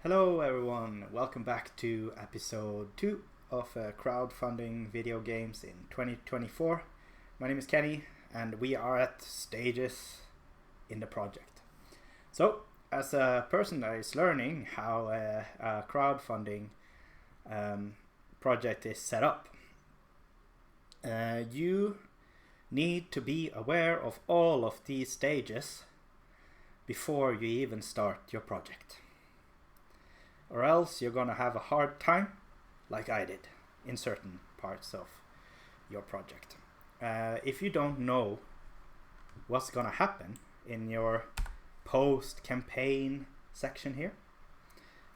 Hello everyone, welcome back to episode 2 of crowdfunding video games in 2024. My name is Kenny and we are at stages in the project. So, as a person that is learning how a crowdfunding project is set up, you need to be aware of all of these stages before you even start your project. Or else you're gonna have a hard time, like I did, in certain parts of your project. If you don't know what's gonna happen in your post-campaign section here,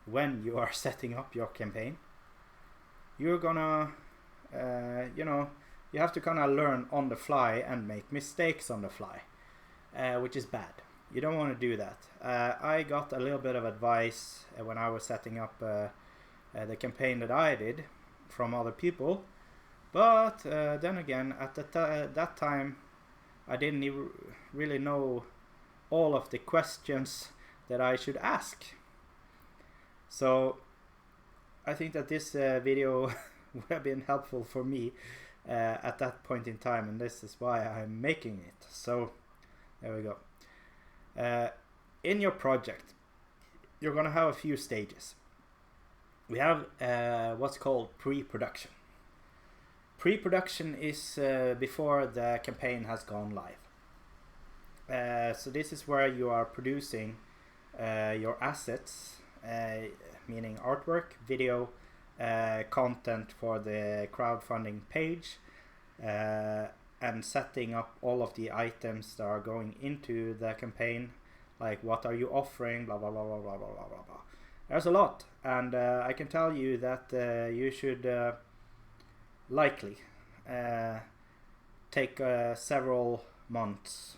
when you are setting up your campaign, you're gonna, you have to kind of learn on the fly and make mistakes on the fly, which is bad. You don't want to do that. I got a little bit of advice when I was setting up the campaign that I did from other people, but then again, at that time, I didn't even really know all of the questions that I should ask. So I think that this video would have been helpful for me at that point in time, and this is why I'm making it. So there we go. In your project, you're going to have a few stages. We have what's called pre-production. Pre-production is before the campaign has gone live. So this is where you are producing your assets, meaning artwork, video, content for the crowdfunding page, and setting up all of the items that are going into the campaign, like what are you offering, blah blah blah blah blah blah blah blah. There's a lot, and I can tell you that you should likely take several months,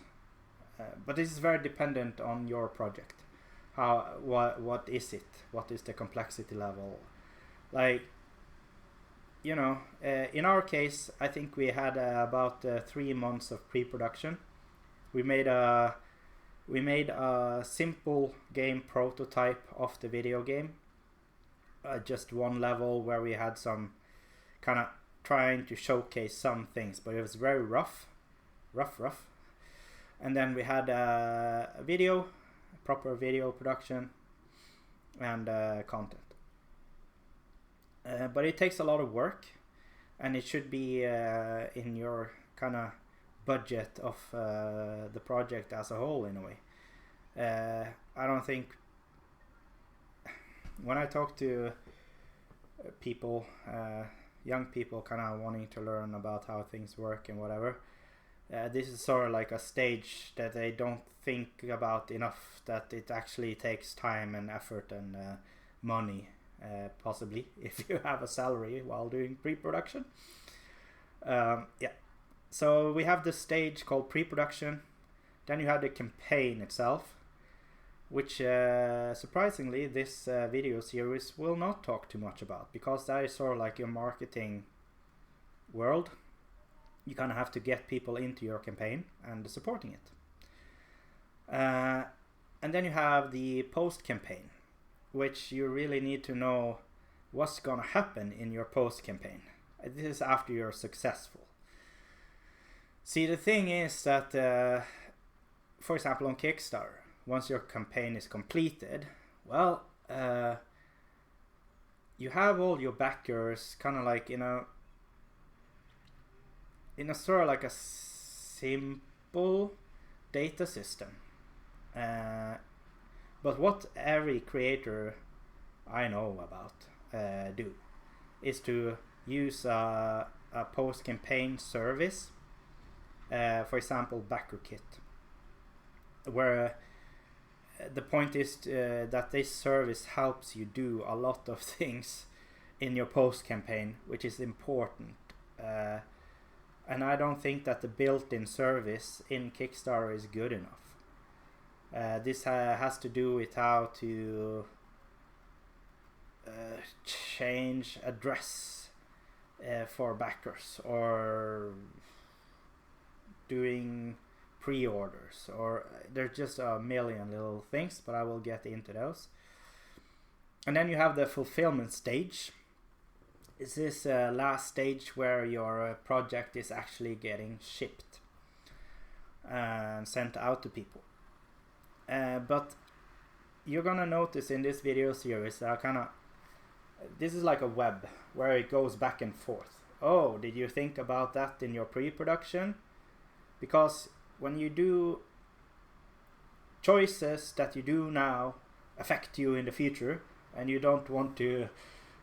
but this is very dependent on your project. What is it? What is the complexity level? Like, in our case, I think we had about 3 months of pre-production. We made a simple game prototype of the video game, just one level where we had some kind of trying to showcase some things, but it was very rough. And then we had a proper video production, and content. But it takes a lot of work, and it should be in your kind of budget of the project as a whole, in a way. I don't think, when I talk to people, young people kind of wanting to learn about how things work and whatever, this is sort of like a stage that they don't think about enough, that it actually takes time and effort and money. Possibly if you have a salary while doing pre-production. So we have this stage called pre-production. Then you have the campaign itself, which surprisingly this video series will not talk too much about, because that is sort of like your marketing world. You kind of have to get people into your campaign and supporting it. And then you have the post-campaign, which you really need to know what's gonna happen in your post campaign. This is after you're successful. See, the thing is that, for example, on Kickstarter, once your campaign is completed, well, you have all your backers kind of like in a sort of like a simple data system. But what every creator I know about do is to use a post-campaign service, for example, BackerKit, where the point is that this service helps you do a lot of things in your post-campaign, which is important. And I don't think that the built-in service in Kickstarter is good enough. This has to do with how to change address for backers, or doing pre-orders, or there's just a million little things, but I will get into those. And then you have the fulfillment stage. Is this last stage where your project is actually getting shipped and sent out to people. But you're gonna notice in this video series that this is like a web where it goes back and forth. Oh, did you think about that in your pre-production? Because when you do choices that you do now affect you in the future, and you don't want to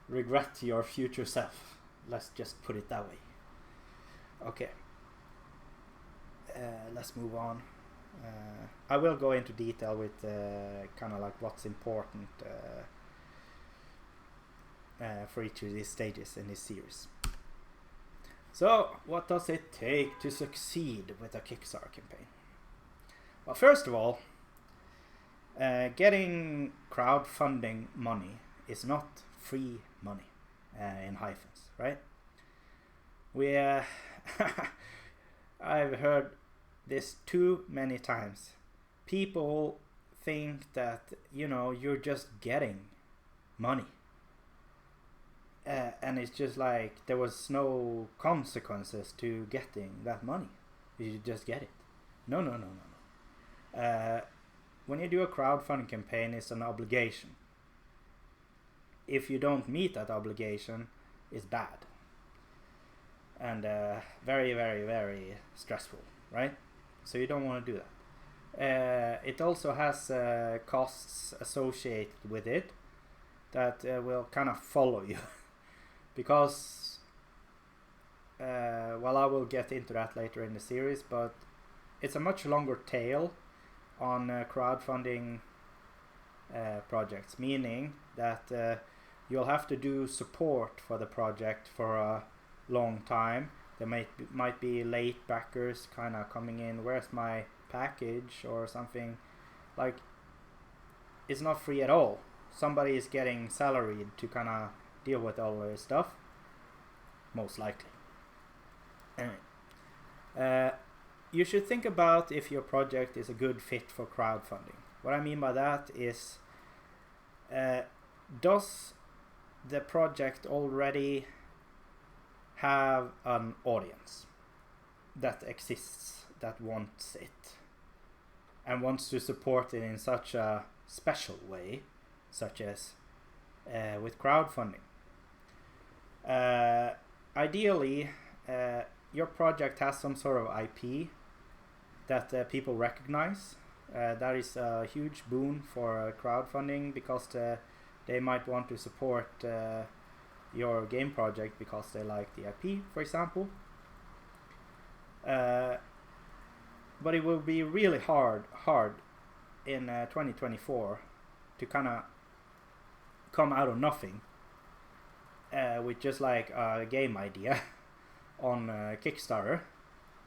regret your future self. Let's just put it that way. Okay. Let's move on. I will go into detail with kind of like what's important for each of these stages in this series. So, what does it take to succeed with a Kickstarter campaign? Well, first of all, getting crowdfunding money is not free money in hyphens, right? I've heard this too many times. People think that, you're just getting money. And it's just like there was no consequences to getting that money. You just get it. No. When you do a crowdfunding campaign, it's an obligation. If you don't meet that obligation, it's bad. And very, very, very stressful, right? So you don't want to do that. It also has costs associated with it that will kind of follow you. Because, I will get into that later in the series, but it's a much longer tail on crowdfunding projects, meaning that you'll have to do support for the project for a long time. There might be late backers kind of coming in, where's my package or something. Like, it's not free at all. Somebody is getting salaried to kind of deal with all this stuff, most likely. Anyway, you should think about if your project is a good fit for crowdfunding. What I mean by that is, does the project already have an audience that exists, that wants it, and wants to support it in such a special way, such as with crowdfunding? Ideally, your project has some sort of IP that people recognize. That is a huge boon for crowdfunding, because they might want to support your game project because they like the IP, for example. But it will be really hard in 2024 to kind of come out of nothing with just like a game idea on Kickstarter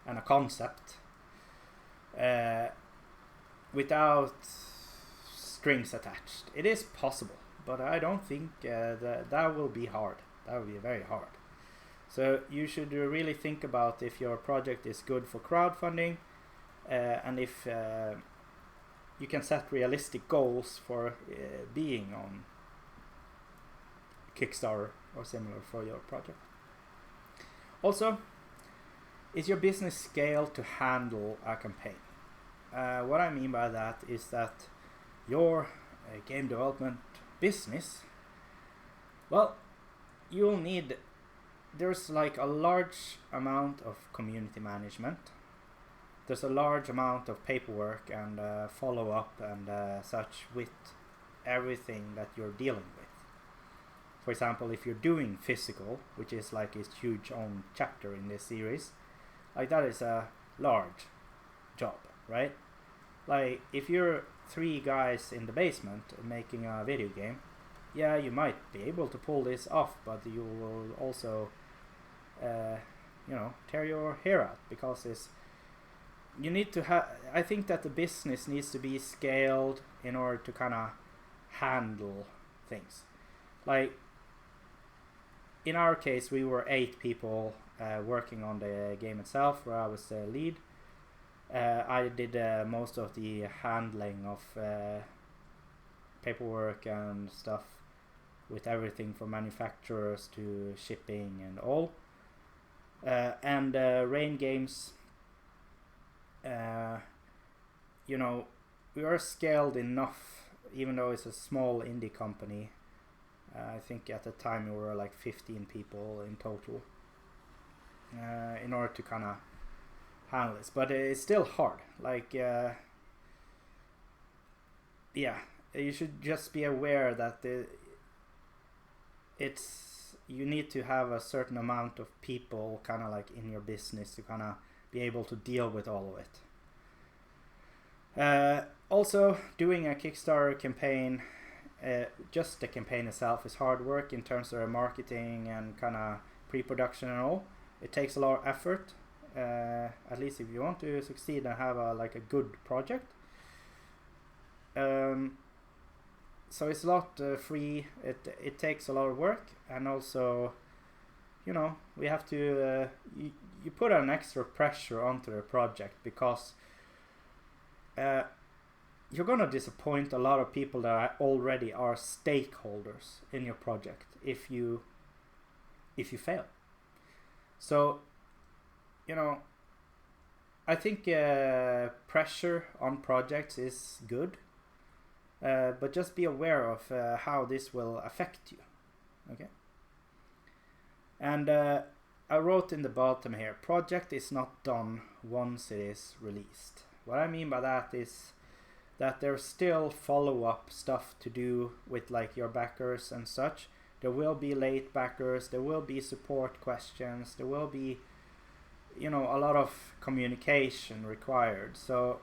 and a concept without strings attached. It is possible, but I don't think that will be hard. That will be very hard. So you should really think about if your project is good for crowdfunding, and if you can set realistic goals for being on Kickstarter or similar for your project. Also, is your business scaled to handle a campaign? What I mean by that is that your game development business, well, you'll need, there's like a large amount of community management. There's a large amount of paperwork and follow-up and such with everything that you're dealing with. For example, if you're doing physical, which is like a huge own chapter in this series, like that is a large job, right? Like if you're 3 guys in the basement making a video game, yeah, you might be able to pull this off, but you will also tear your hair out, because you need to have, I think that the business needs to be scaled in order to kind of handle things. Like in our case, we were 8 people working on the game itself, where I was the lead. I did most of the handling of paperwork and stuff with everything from manufacturers to shipping and all. And Rain Games, you know, we are scaled enough, even though it's a small indie company. I think at the time we were like 15 people in total, in order to kind of handle this. But it's still hard. Like, yeah, you should just be aware that you need to have a certain amount of people kind of like in your business to kind of be able to deal with all of it. Also, doing a Kickstarter campaign, just the campaign itself is hard work in terms of marketing and kind of pre-production and all. It takes a lot of effort, at least if you want to succeed and have a good project. So it's not free. It takes a lot of work, and also, you know, we have to you put an extra pressure onto the project, because you're gonna disappoint a lot of people that already are stakeholders in your project if you fail. So, you know, I think pressure on projects is good. But just be aware of how this will affect you, okay? And I wrote in the bottom here, project is not done once it is released. What I mean by that is that there's still follow-up stuff to do with like your backers and such. There will be late backers, there will be support questions, there will be, you know, a lot of communication required. So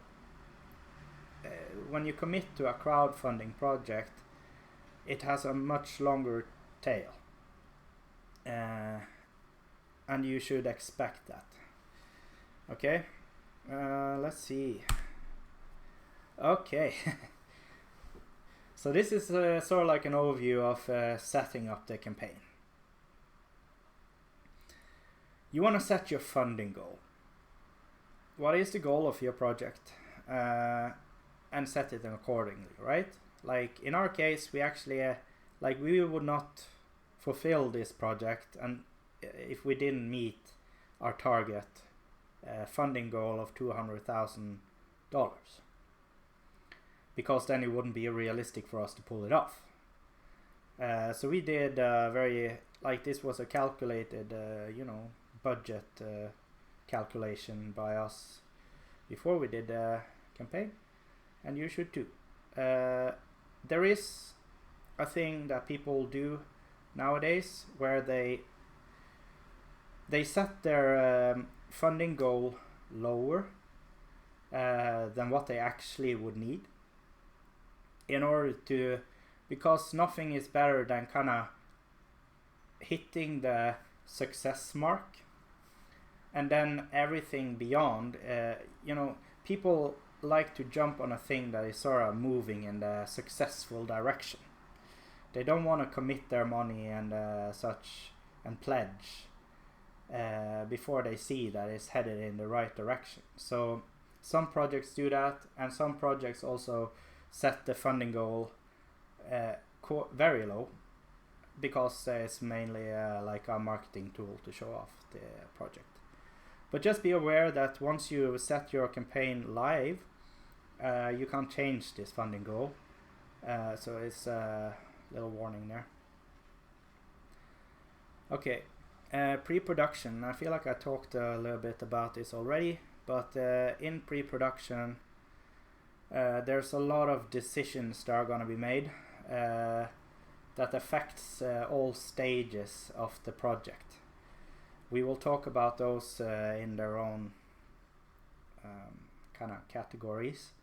when you commit to a crowdfunding project, it has a much longer tail, and you should expect that. Okay, let's see. Okay, so this is sort of like an overview of setting up the campaign. You want to set your funding goal. What is the goal of your project? And set it accordingly, right? Like in our case, we actually we would not fulfill this project and if we didn't meet our target funding goal of $200,000, because then it wouldn't be realistic for us to pull it off. So we did this was a calculated budget calculation by us before we did the campaign. And you should too. There is a thing that people do nowadays where they set their funding goal lower than what they actually would need, in order to, because nothing is better than kind of hitting the success mark, and then everything beyond. People like to jump on a thing that is sort of moving in the successful direction. They don't want to commit their money and such and pledge before they see that it's headed in the right direction. So some projects do that, and some projects also set the funding goal very low, because it's mainly like a marketing tool to show off the project. But just be aware that once you set your campaign live, you can't change this funding goal. So it's a little warning there. Okay, pre-production. I feel like I talked a little bit about this already, but in pre-production, there's a lot of decisions that are going to be made that affects all stages of the project. We will talk about those in their own kind of categories.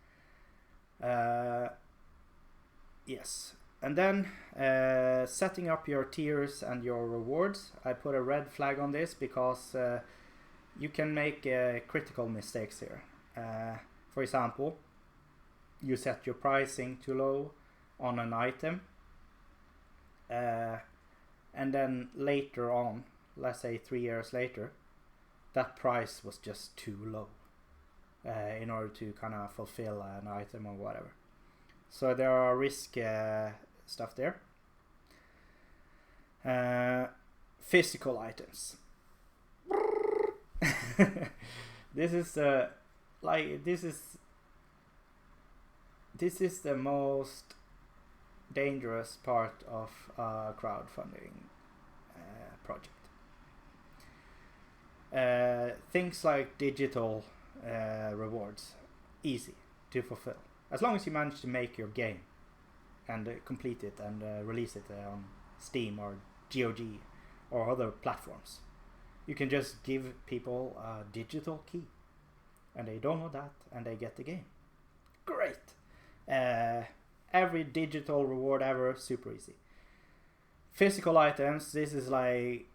Yes, and then setting up your tiers and your rewards. I put a red flag on this because you can make critical mistakes here. For example, you set your pricing too low on an item, and then later on, let's say 3 years later, that price was just too low in order to kind of fulfill an item or whatever. So there are risk stuff there. Physical items. This is the most dangerous part of a crowdfunding project. Things like digital rewards, easy to fulfill as long as you manage to make your game and complete it and release it on Steam or GOG or other platforms. You can just give people a digital key and they download that and they get the game. Great! Every digital reward ever, super easy. Physical items, this is like,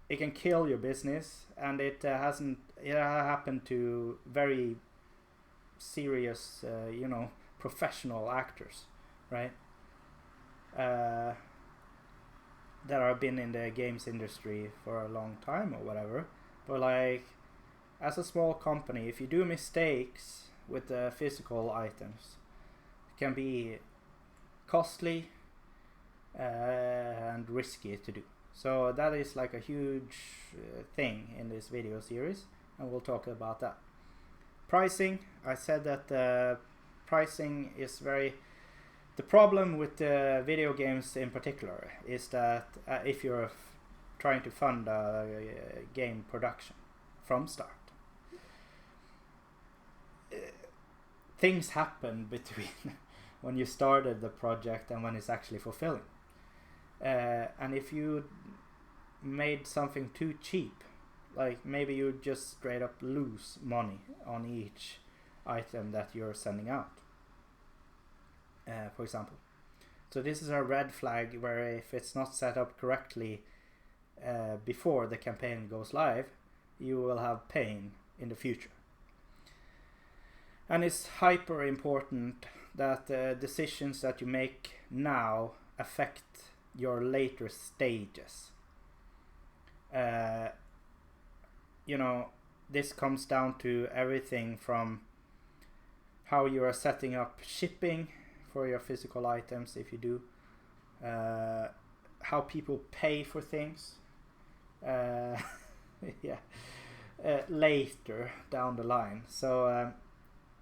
it can kill your business, and it happened to very serious, professional actors, right? That have been in the games industry for a long time or whatever. But like, as a small company, if you do mistakes with the physical items, it can be costly and risky to do. So that is like a huge thing in this video series, and we'll talk about that. Pricing, I said that pricing is very... The problem with video games in particular is that if you're trying to fund a game production from start, things happen between when you started the project and when it's actually fulfilling. And if you made something too cheap, like maybe you just straight up lose money on each item that you're sending out, for example. So this is a red flag where if it's not set up correctly before the campaign goes live, you will have pain in the future. And it's hyper important that the decisions that you make now affect your later stages. This comes down to everything from how you are setting up shipping for your physical items, if you do, how people pay for things, later down the line. So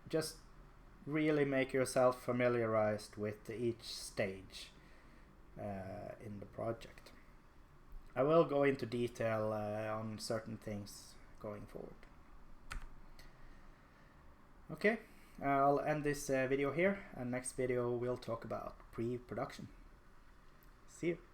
just really make yourself familiarized with each stage in the project. I will go into detail on certain things going forward. Okay, I'll end this video here, and next video we'll talk about pre-production. See you.